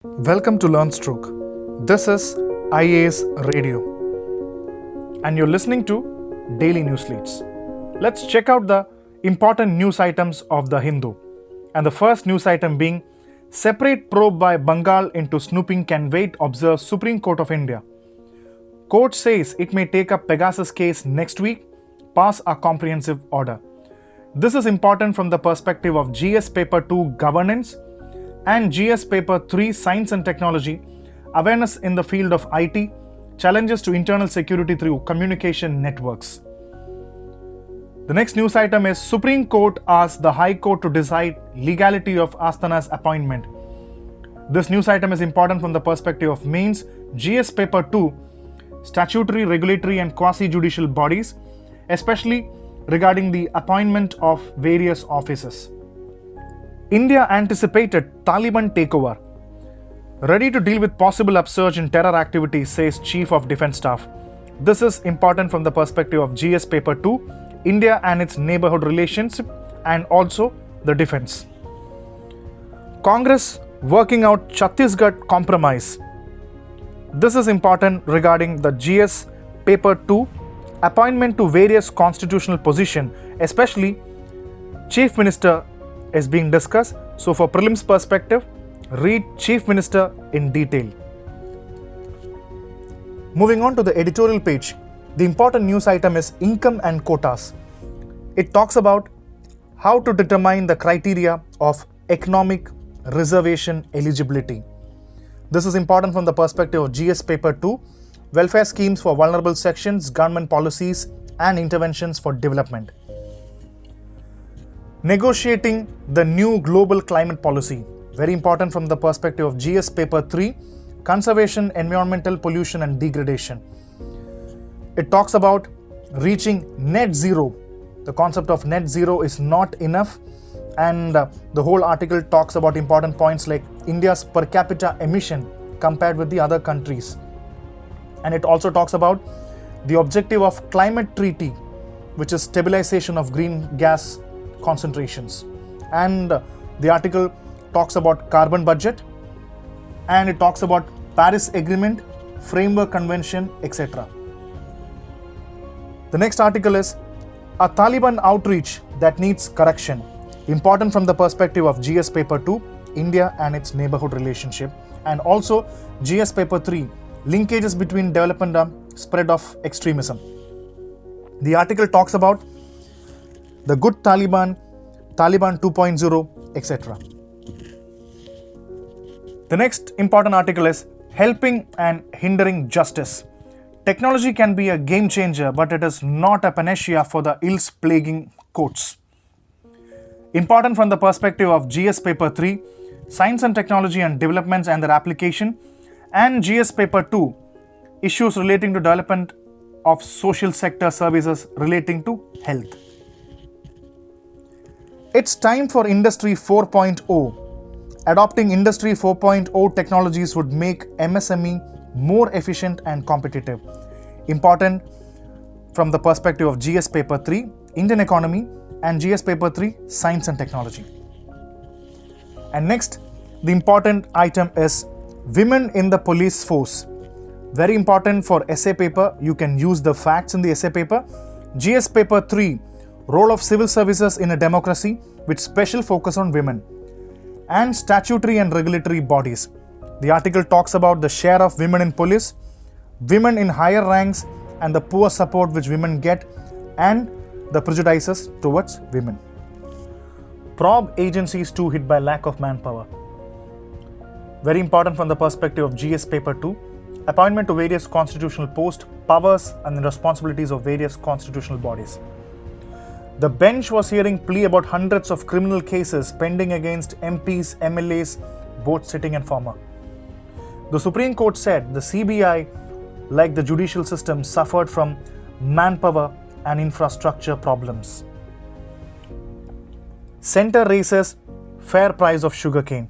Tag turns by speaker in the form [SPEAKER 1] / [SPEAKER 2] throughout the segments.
[SPEAKER 1] Welcome to LearnStroke. This is IAS Radio, and you're listening to Daily News Leads. Let's check out the important news items of the Hindu. And the first news item being separate probe by Bengal into snooping can wait, observes Supreme Court of India. Court says it may take up Pegasus case next week, pass a comprehensive order. This is important from the perspective of GS Paper 2 governance and GS Paper 3 Science and Technology, awareness in the field of IT, challenges to internal security through communication networks. The next news item is Supreme Court asks the High Court to decide legality of Asthana's appointment. This news item is important from the perspective of Mains, GS Paper 2, statutory, regulatory and quasi-judicial bodies, especially regarding the appointment of various offices. India anticipated Taliban takeover. Ready to deal with possible upsurge in terror activity, says Chief of Defence Staff. This is important from the perspective of GS Paper 2, India and its neighbourhood relationship and also the defence. Congress working out Chhattisgarh compromise. This is important regarding the GS Paper 2, appointment to various constitutional positions, especially Chief Minister is being discussed. So for prelims perspective, read Chief Minister in detail. Moving on to the editorial page, the important news item is income and quotas. It talks about how to determine the criteria of economic reservation eligibility. This is important from the perspective of GS Paper 2, welfare schemes for vulnerable sections, government policies and interventions for development. Negotiating the new global climate policy, very important from the perspective of GS Paper 3, conservation, environmental pollution and degradation. It talks about reaching net zero. The concept of net zero is not enough, and the whole article talks about important points like India's per capita emission compared with the other countries. And it also talks about the objective of climate treaty, which is stabilization of green gas concentrations. And the article talks about carbon budget, and it talks about Paris Agreement, Framework Convention, etc. The next article is a Taliban outreach that needs correction. Important from the perspective of GS Paper 2, India and its neighborhood relationship, and also GS Paper 3, linkages between development and spread of extremism. The article talks about the good Taliban, Taliban 2.0, etc. The next important article is helping and hindering justice. Technology can be a game changer, but it is not a panacea for the ills plaguing courts. Important from the perspective of GS Paper 3, Science and Technology and Developments and their application, and GS Paper 2, issues relating to development of social sector services relating to health. It's time for Industry 4.0. Adopting Industry 4.0 technologies would make MSME more efficient and competitive. Important from the perspective of GS Paper 3, Indian Economy, and GS Paper 3, Science and Technology. And next, the important item is Women in the Police Force. Very important for essay paper. You can use the facts in the essay paper. GS Paper 3, Role of Civil Services in a Democracy with special focus on women. And statutory and regulatory bodies. The article talks about the share of women in police, women in higher ranks and the poor support which women get, and the prejudices towards women. Probe agencies too hit by lack of manpower. Very important from the perspective of GS Paper 2, appointment to various constitutional posts, powers and the responsibilities of various constitutional bodies. The bench was hearing plea about hundreds of criminal cases pending against MPs, MLAs, both sitting and former. The Supreme Court said the CBI, like the judicial system, suffered from manpower and infrastructure problems. Centre raises fair price of sugarcane.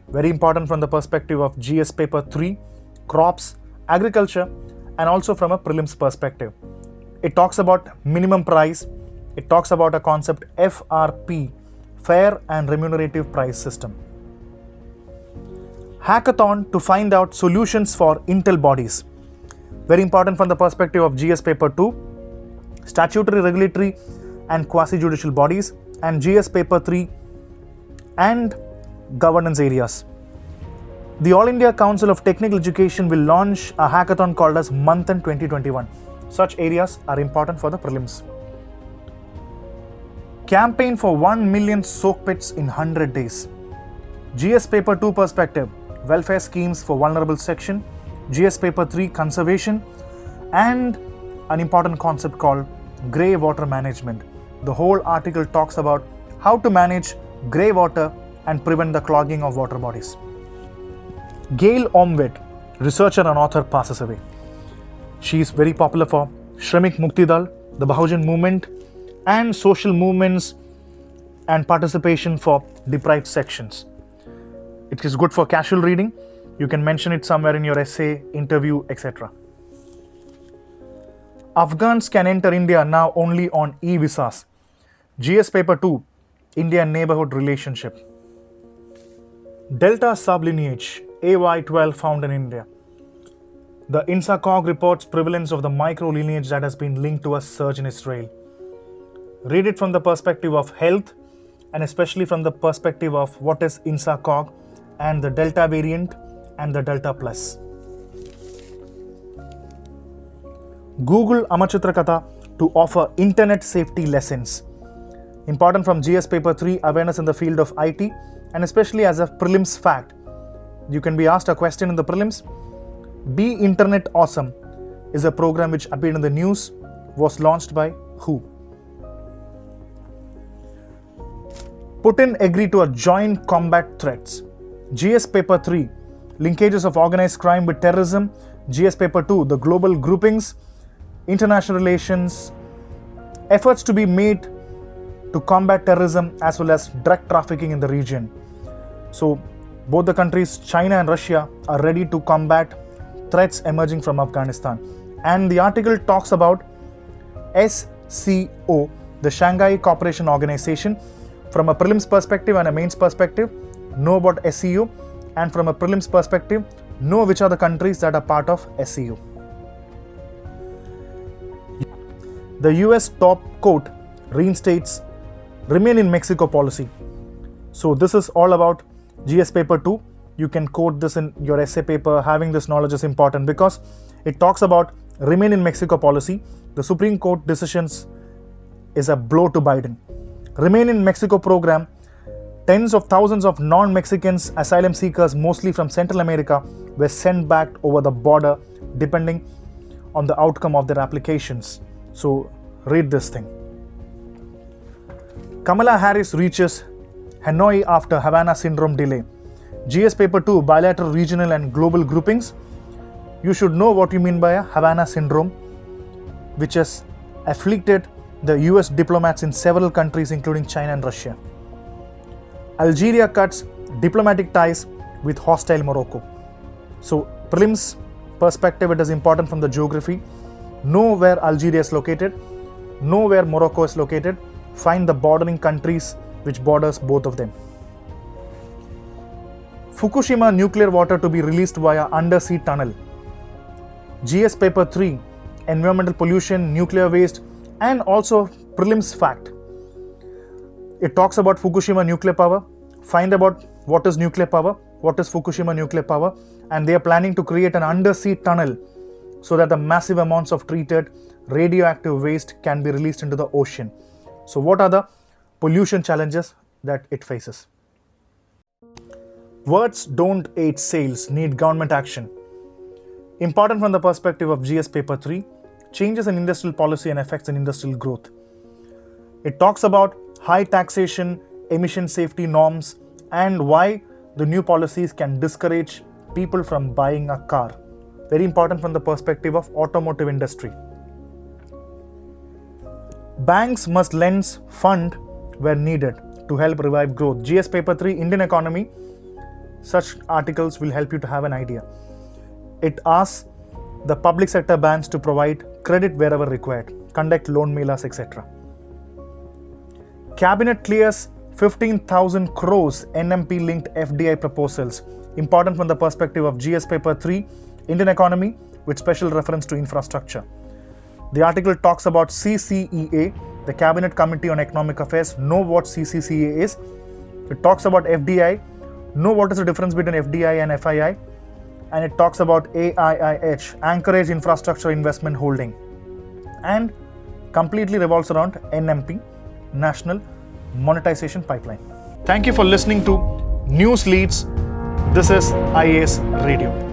[SPEAKER 1] Very important from the perspective of GS Paper 3, crops, agriculture, and also from a prelims perspective. It talks about minimum price. It talks about a concept FRP, fair and remunerative price system. Hackathon to find out solutions for Intel bodies. Very important from the perspective of GS Paper 2, statutory, regulatory and quasi-judicial bodies, and GS Paper 3 and governance areas. The All India Council of Technical Education will launch a hackathon called as Manthan 2021. Such areas are important for the prelims. Campaign for 1 million soak pits in 100 days. GS Paper 2 perspective, welfare schemes for vulnerable section. GS Paper 3, conservation, and an important concept called grey water management. The whole article talks about how to manage grey water and prevent the clogging of water bodies. Gail Omved, researcher and author, passes away. She is very popular for Shramik Mukti Dal, the Bahujan movement, and social movements and participation for deprived sections. It is good for casual reading. You can mention it somewhere in your essay, interview, etc. Afghans can enter India now only on e-visas. GS Paper 2, India neighborhood relationship. Delta sublineage AY12 found in India. The INSACOG reports prevalence of the micro-lineage that has been linked to a surge in Israel. Read it from the perspective of health and especially from the perspective of what is INSACOG and the Delta variant and the Delta plus. Google Amachitra Katha to offer internet safety lessons. Important from GS Paper 3, awareness in the field of IT, and especially as a prelims fact. You can be asked a question in the prelims. Be Internet Awesome is a program which appeared in the news, was launched by who? Putin agreed to a joint combat threats. GS Paper 3, linkages of organized crime with terrorism. GS Paper 2, the global groupings, international relations, efforts to be made to combat terrorism as well as drug trafficking in the region. So both the countries, China and Russia, are ready to combat threats emerging from Afghanistan. And the article talks about SCO, the Shanghai Cooperation Organization. From a prelims perspective and a mains perspective, know about SCO, and from a prelims perspective, know which are the countries that are part of SCO. The US top court reinstates remain in Mexico policy. So this is all about GS Paper 2. You can quote this in your essay paper. Having this knowledge is important because it talks about remain in Mexico policy. The Supreme Court decisions is a blow to Biden. Remain in Mexico program, tens of thousands of non-Mexicans asylum seekers, mostly from Central America, were sent back over the border depending on the outcome of their applications. So read this thing. Kamala Harris reaches Hanoi after Havana syndrome delay. GS Paper 2, bilateral, regional and global groupings. You should know what you mean by a Havana syndrome, which has afflicted the US diplomats in several countries including China and Russia. Algeria cuts diplomatic ties with hostile Morocco. So prelims perspective, it is important from the geography. Know where Algeria is located, know where Morocco is located, find the bordering countries which borders both of them. Fukushima nuclear water to be released via undersea tunnel. GS Paper 3, environmental pollution, nuclear waste, and also prelims fact. It talks about Fukushima nuclear power. Find about what is nuclear power, what is Fukushima nuclear power, and they are planning to create an undersea tunnel so that the massive amounts of treated radioactive waste can be released into the ocean. So what are the pollution challenges that it faces? Words don't aid sales, need government action. Important from the perspective of GS Paper 3, changes in industrial policy and effects in industrial growth. It talks about high taxation, emission safety norms, and why the new policies can discourage people from buying a car. Very important from the perspective of automotive industry. Banks must lend fund where needed to help revive growth. GS Paper 3, Indian economy. Such articles will help you to have an idea. It asks the public sector banks to provide credit wherever required, conduct loan melas, etc. Cabinet clears 15,000 crores NMP linked FDI proposals. Important from the perspective of GS Paper 3, Indian economy, with special reference to infrastructure. The article talks about CCEA, the Cabinet Committee on Economic Affairs. Know what CCCA is. It talks about FDI. Know what is the difference between FDI and FII. And it talks about AIIH, Anchorage Infrastructure Investment Holding. And completely revolves around NMP, National Monetization Pipeline. Thank you for listening to News Leads. This is IAS Radio.